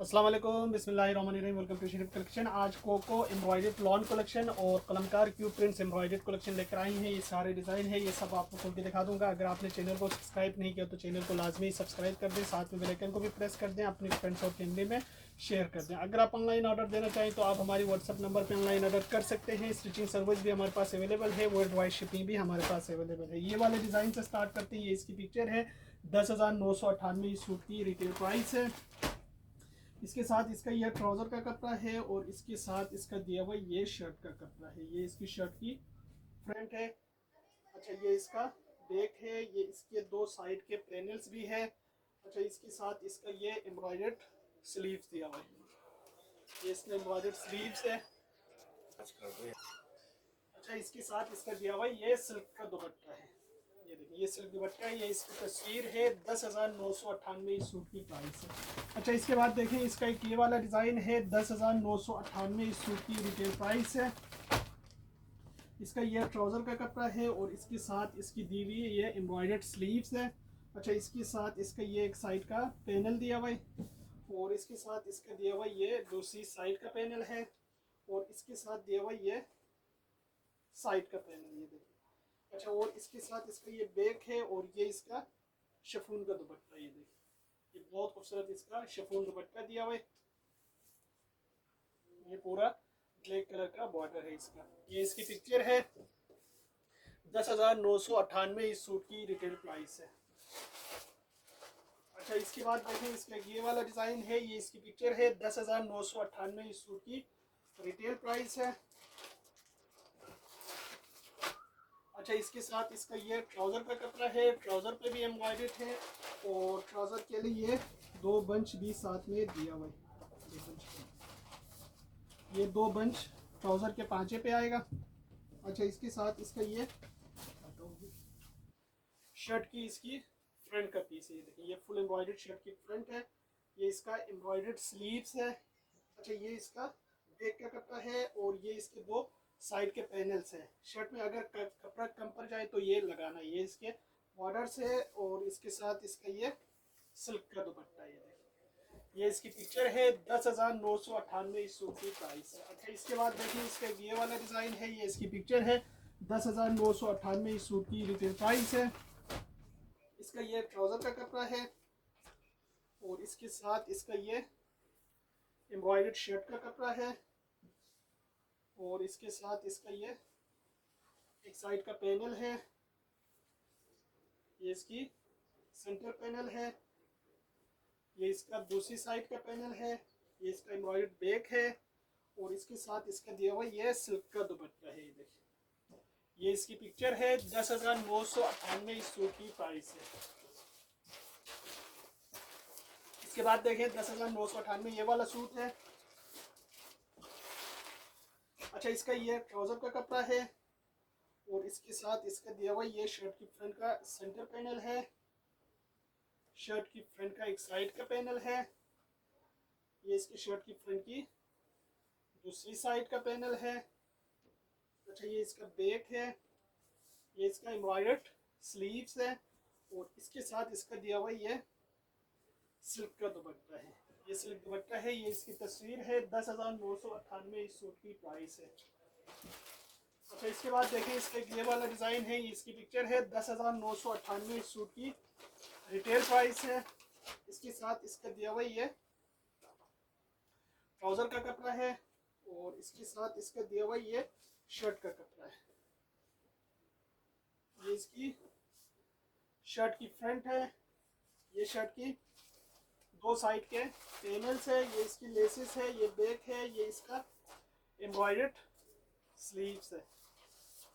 अस्सलाम वालेकुम, बिस्मिल्लाहिर्रहमानिर्रहीम। Welcome to Sharif collection. आज कोको एम्ब्रॉयडर्ड लॉन कलेक्शन और Kalamkar cube prints embroidered collection लेकर आई हैं। ये सारे डिज़ाइन है, ये सब आपको खोल के दिखा दूंगा। अगर आपने चैनल को सब्सक्राइब नहीं किया तो चैनल को लाजमी सब्सक्राइब कर दें, साथ में बेल आइकन को भी प्रेस कर दें, अपने फ्रेंड्स और फैमिली में शेयर कर दें। अगर आप ऑनलाइन ऑर्डर देना चाहें तो आप हमारी व्हाट्सअप नंबर पर ऑनलाइन ऑर्डर कर सकते हैं। स्टिचिंग सर्विस भी हमारे पास अवेलेबल है, वर्ल्ड वाइड शिपिंग भी हमारे पास अवेलेबल है। ये वाले डिज़ाइन से स्टार्ट करते हैं। ये इसकी पिक्चर है, 10,998 सूट की रिटेल प्राइस है। इसके साथ इसका यह ट्राउज़र का कपड़ा है और इसके साथ इसका दिया हुआ ये शर्ट का कपड़ा है। ये इसकी शर्ट की फ्रंट है। अच्छा, ये इसका बैक है। ये इसके दो साइड के पैनल्स भी है। अच्छा, इसके साथ इसका ये एम्ब्रॉयडर्ड स्लीव्स दिया हुआ है। ये इसका एम्ब्रॉयडर्ड स्लीव्स है। अच्छा, इसके साथ इसका दिया हुआ ये सिल्क का दुपट्टा है। ये देखिए, ये सिल्क दुपट्टा है। ये इसकी तस्वीर है, 10,998 इस सूट की प्राइस है। अच्छा, इसके बाद देखें, इसका एक ये वाला डिज़ाइन है, 10,998 इस सूट की रिटेल प्राइस है। इसका ये ट्राउज़र का कपड़ा है और इसके साथ इसकी दी हुई ये एम्ब्रॉयडर्ड स्लीव्स है। अच्छा, इसके साथ इसका ये एक साइड का पैनल दिया हुआ है और इसके साथ इसका दिया हुआ ये दूसरी साइड का पैनल है और इसके साथ दिया हुआ ये साइड का पैनल, ये देखिए। अच्छा, और इसके साथ इसका ये बैक है और ये इसका शिफॉन का दुपट्टा, ये देखिए। ये बहुत खूबसूरत इसका शिफॉन दुपट्टा दिया हुआ है। ये पूरा ब्लैक कलर का बॉर्डर है इसका। ये इसकी पिक्चर है, 10,998 इस सूट की रिटेल प्राइस है। अच्छा, इसके बाद देखें, इसका ये वाला डिज़ाइन है। ये इसकी पिक्चर है, 10,998 इस सूट की रिटेल प्राइस है। अच्छा, इसके साथ इसका ये ट्राउज़र का कपड़ा है। ट्राउज़र पे भी एम्ब्रॉयडर्ड है और ट्राउज़र के लिए दो बंच भी साथ में दिया हुआ है। ये दो बंच ट्राउज़र के पांचे पे आएगा। अच्छा, इसके साथ इसका ये शर्ट की इसकी फ्रंट का पीस है। ये देखिए, ये फुल एम्ब्रॉयडर्ड शर्ट की फ्रंट है। ये इसका एम्ब्रॉयडर्ड स्लीव्स है। अच्छा, ये इसका बैक का कपड़ा है और ये इसके दो साइड के पैनल्स हैं। शर्ट में अगर कपड़ा कम पड़ जाए तो ये लगाना, ये इसके बॉर्डर्स है और इसके साथ इसका ये सिल्क का दुपट्टा। ये देखिए, ये इसकी पिक्चर है, 10,998 इस सूट की प्राइस है। अच्छा, इसके बाद देखिए, इसका ये वाला डिज़ाइन है। ये इसकी पिक्चर है, 10,998 इस सूट की रिटेल प्राइस है। इसका ये ट्राउज़र का कपड़ा है और इसके साथ इसका ये एम्ब्रॉयडर्ड शर्ट का कपड़ा है और इसके साथ इसका ये एक साइड का पैनल है। ये इसकी सेंटर पैनल है। ये इसका दूसरी साइड का पैनल है। ये इसका एम्ब्रॉयडर्ड बैक है और इसके साथ इसका दिया हुआ ये सिल्क का दुपट्टा है। ये देखिए, ये इसकी पिक्चर है, 10,998 इस सूट की प्राइस है। इसके बाद देखें, 10,998 ये वाला सूट है। अच्छा, इसका ये ट्राउज़र का कपड़ा है और इसके साथ इसका दिया हुआ ये शर्ट की फ्रंट का सेंटर पैनल है। शर्ट की फ्रंट का एक साइड का पैनल है। ये इसकी शर्ट की फ्रंट की दूसरी साइड का पैनल है। अच्छा, ये इसका बैक है। ये इसका एम्ब्रॉयडर्ड स्लीव्स है और इसके साथ इसका दिया हुआ ये सिल्क का दुपट्टा है। ये सिल्क दुपट्टा है। ये इसकी तस्वीर है, 10,998 इस सूट की प्राइस है। अच्छा, इसके बाद देखें, इसका ये वाला डिज़ाइन है। ये इसकी पिक्चर है, 10,998 इस सूट की रिटेल प्राइस है। इसके साथ इसका दिया हुआ ये ट्राउज़र का कपड़ा है और इसके साथ इसका दिया हुआ ये शर्ट का कपड़ा है। ये इसकी शर्ट की फ्रंट है। ये शर्ट की दो साइड के पैनल्स है। ये इसकी लेसेस है। ये बैक है। ये इसका एम्ब्रॉयडर्ड स्लीव्स है।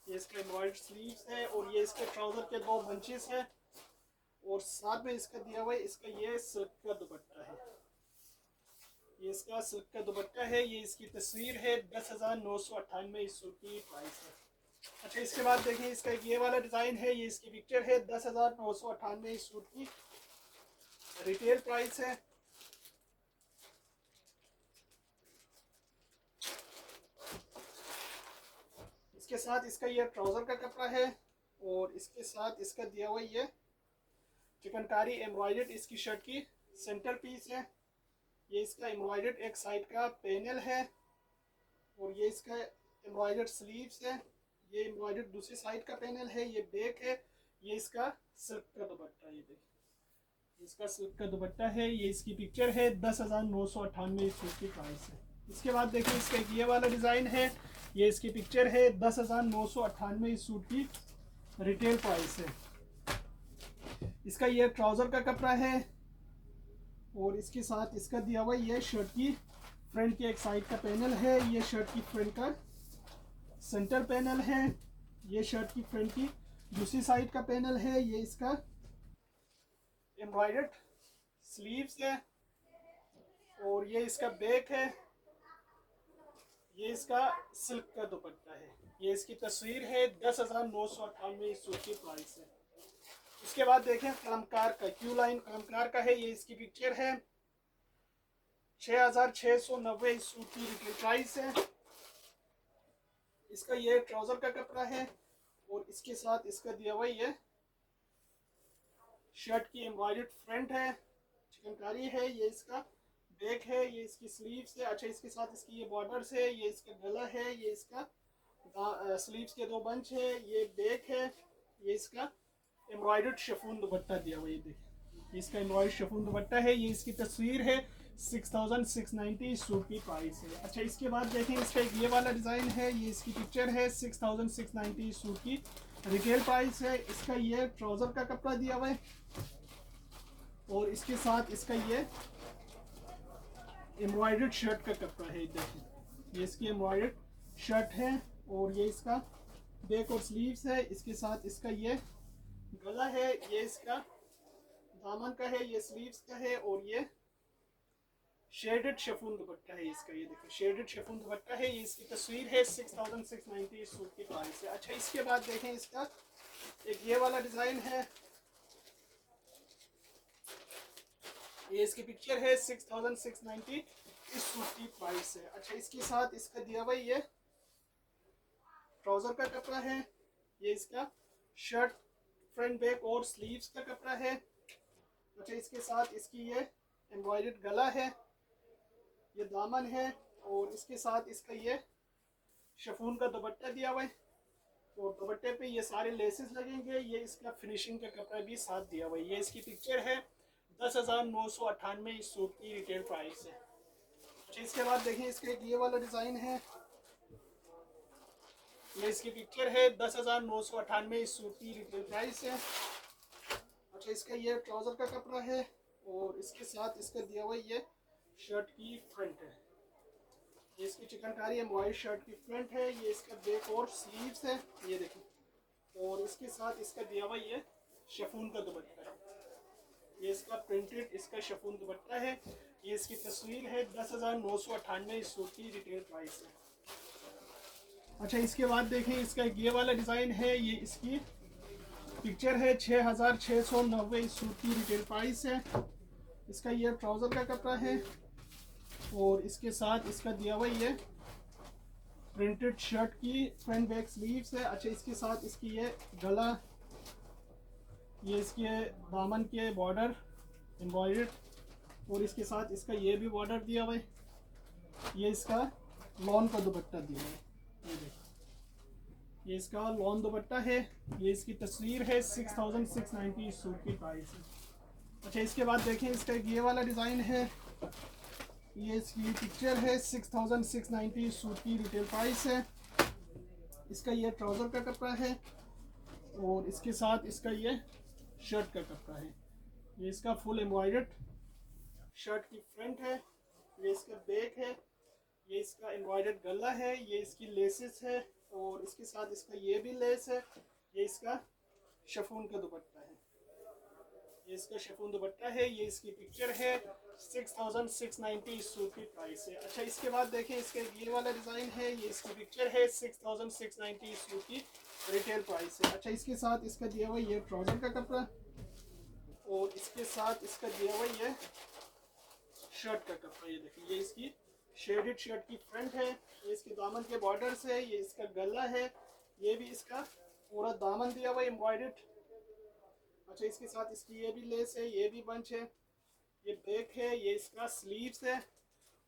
ये इसका एम्ब्रॉयडर्ड स्लीव्स है और ये इसके ट्राउज़र के दो बंचेस है और साथ में इसका दिया हुआ है इसका ये सिल्क का दुपट्टा है। ये इसका सिल्क का दुपट्टा है। ये इसकी तस्वीर है, 10,998 इस सूट की प्राइस है। अच्छा, इसके बाद देखें, इसका ये वाला डिज़ाइन है। ये इसकी पिक्चर है, 10,998 इस सूट की रिटेल प्राइस है। इसके साथ इसका ये ट्राउज़र का कपड़ा है और इसके साथ इसका दिया हुआ ये चिकनकारी एम्ब्रॉयडर्ड इसकी शर्ट की सेंटर पीस है। ये इसका एम्ब्रॉयडर्ड एक साइड का पैनल है और ये इसका एम्ब्रॉयडर्ड स्लीव्स है। ये एम्ब्रॉयडर्ड दूसरी साइड का पैनल है, ये बैक है। ये इसका सिल्क का दुपट्टा, ये देखिए इसका सिल्क का दुपट्टा है। ये इसकी पिक्चर है। 10,998 सूट की प्राइस है। इसके बाद देखिए इसका ये वाला डिज़ाइन है, ये इसकी पिक्चर है। 10,998 इस सूट की रिटेल प्राइस है। इसका ये ट्राउज़र का कपड़ा है और इसके साथ इसका दिया हुआ ये शर्ट की फ्रंट के एक साइड का पैनल है। ये शर्ट की फ्रंट का सेंटर पैनल है। ये शर्ट की फ्रंट की दूसरी साइड का पैनल है। ये इसका एम्ब्रॉयडर्ड स्लीव्स है और ये इसका बैक है। ये इसका सिल्क का दुपट्टा है। ये इसकी तस्वीर है। 10,998 सूट की प्राइस है। इसके बाद देखें कलमकार का, क्यू लाइन कलमकार का है। ये इसकी पिक्चर है। 6,690 इस सूट की रिटेल प्राइस है। इसका ये ट्राउजर का कपड़ा है और इसके साथ इसका दिया हुआ ये शर्ट की एम्ब्रॉयडर्ड फ्रंट है, चिकनकारी है। ये इसका बैक है। ये इसकी स्लीव्स है। अच्छा, इसके साथ इसकी ये बॉर्डर्स है। ये इसका गला है। ये इसका स्लीव्स के 2 बंच है। ये बैक है। ये इसका एम्ब्रॉयडर्ड शिफॉन दुपट्टा दिया हुआ, ये देखिए इसका एम्ब्रॉयडर्ड शिफॉन दुपट्टा है। ये इसकी तस्वीर है। 6,690 सूट की प्राइस है। अच्छा, इसके बाद देखें इसका एक ये वाला डिज़ाइन है। ये इसकी पिक्चर है। 6,690 सूट की रिटेल प्राइस है। इसका ये ट्राउज़र का कपड़ा दिया हुआ है और इसके साथ इसका ये एम्ब्रॉयडर्ड शर्ट का कपड़ा है। देखिए ये इसकी एम्ब्रॉयडर्ड शर्ट है और ये इसका बैक और स्लीव्स है। इसके साथ इसका ये गला है। ये इसका दामन का है। ये स्लीव्स का है और ये शेडेड शिफॉन दुपट्टा है इसका। ये देखिए शेडेड शिफॉन दुपट्टा है। ये इसकी तस्वीर है। 6,690 सूट की प्राइस है। अच्छा, इसके बाद देखें इसका एक ये वाला डिज़ाइन है। ये इसकी पिक्चर है। 6,690 इस सूट की प्राइस है। अच्छा, इसके साथ इसका दिया हुआ ये ट्राउज़र का कपड़ा है। ये इसका शर्ट फ्रंट बैक और स्लीव्स का कपड़ा है। अच्छा, इसके साथ इसकी ये एम्ब्रॉयडर्ड गला है, ये दामन है और इसके साथ इसका ये शिफॉन का दुपट्टा दिया हुआ है और दुपट्टे पे ये सारे लेसेस लगेंगे। ये इसका फिनिशिंग का कपड़ा भी साथ दिया हुआ है। ये इसकी पिक्चर है। 10,998 इस सूट की रिटेल प्राइस है। अच्छा, इसके बाद देखें इसका एक ये वाला डिज़ाइन है। ये इसकी पिक्चर है। 10,998 इस सूट की रिटेल प्राइस है। अच्छा, इसका ये ट्राउज़र का कपड़ा है और इसके साथ इसका दिया हुआ ये शर्ट की फ्रंट है। ये इसकी चिकनकारी एम्ब्रॉयडर्ड शर्ट की फ्रंट है। ये इसका बैक और स्लीव्स है, ये देखिए और इसके साथ इसका दिया हुआ ये शिफॉन का दुपट्टा है। ये इसका प्रिंटेड इसका शिफॉन दुपट्टा है। ये इसकी तस्वीर है। 10,998 इस सूट की रिटेल प्राइस है। अच्छा, इसके बाद देखें इसका एक ये वाला डिज़ाइन है। ये इसकी पिक्चर है। 6,690 इस सूट की रिटेल प्राइस है। इसका ये ट्राउज़र का कपड़ा है और इसके साथ इसका दिया हुआ ये प्रिंटेड शर्ट की फ्रंट बैक स्लीव्स है। अच्छा, इसके साथ इसकी ये गला, ये इसके दामन के बॉर्डर एम्ब्रॉयडर्ड और इसके साथ इसका ये भी बॉर्डर दिया हुआ है। ये इसका लॉन का दुपट्टा दिया हुआ है, ये देखिए ये इसका लॉन दुपट्टा है। ये इसकी तस्वीर है। 6,690 सूट की प्राइस है। अच्छा, इसके बाद देखें इसका ये वाला डिज़ाइन है। ये इसकी पिक्चर है। 6,690 सूट की रिटेल प्राइस है। इसका ये ट्राउज़र का कपड़ा है और इसके साथ इसका ये शर्ट का कपड़ा है। ये इसका फुल एम्ब्रॉयडर्ड शर्ट की फ्रंट है। ये इसका बैक है। ये इसका एम्ब्रॉयडर्ड गला है। ये इसकी लेसेस है और इसके साथ इसका ये भी लेस है। ये इसका शिफॉन का दुपट्टा है। ये इसका शिफॉन दुपट्टा है। ये इसकी पिक्चर है। 6,690 सूट की प्राइस है। अच्छा, इसके बाद देखें इसका ये वाला डिज़ाइन है। ये इसकी पिक्चर है। 6,690 सूट की रिटेल प्राइस है। अच्छा, इसके साथ इसका दिया हुआ ये ट्राउज़र का कपड़ा और इसके साथ इसका दिया हुआ ये शर्ट का कपड़ा, ये देखिए ये इसकी शेडेड शर्ट की फ्रंट है। ये इसके दामन के बॉर्डर्स है। ये इसका गला है। ये भी इसका पूरा दामन दिया हुआ एम्ब्रॉयडर्ड। अच्छा, इसके साथ इसकी ये भी लेस है, ये भी बंच है। ये बैक है, ये इसका स्लीव्स है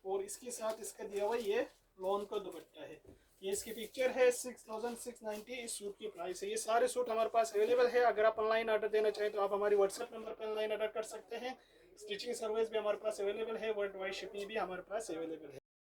और इसके साथ इसका दिया हुआ ये लॉन का दुपट्टा है। ये इसकी पिक्चर है। 6690 इस सूट की प्राइस है। ये सारे सूट हमारे पास अवेलेबल है। अगर आप ऑनलाइन ऑर्डर देना चाहें तो आप हमारी व्हाट्सएप नंबर पर ऑनलाइन ऑर्डर कर सकते हैं। स्टिचिंग सर्विस भी हमारे पास अवेलेबल है, वर्ल्ड वाइड शिपिंग भी हमारे पास अवेलेबल है।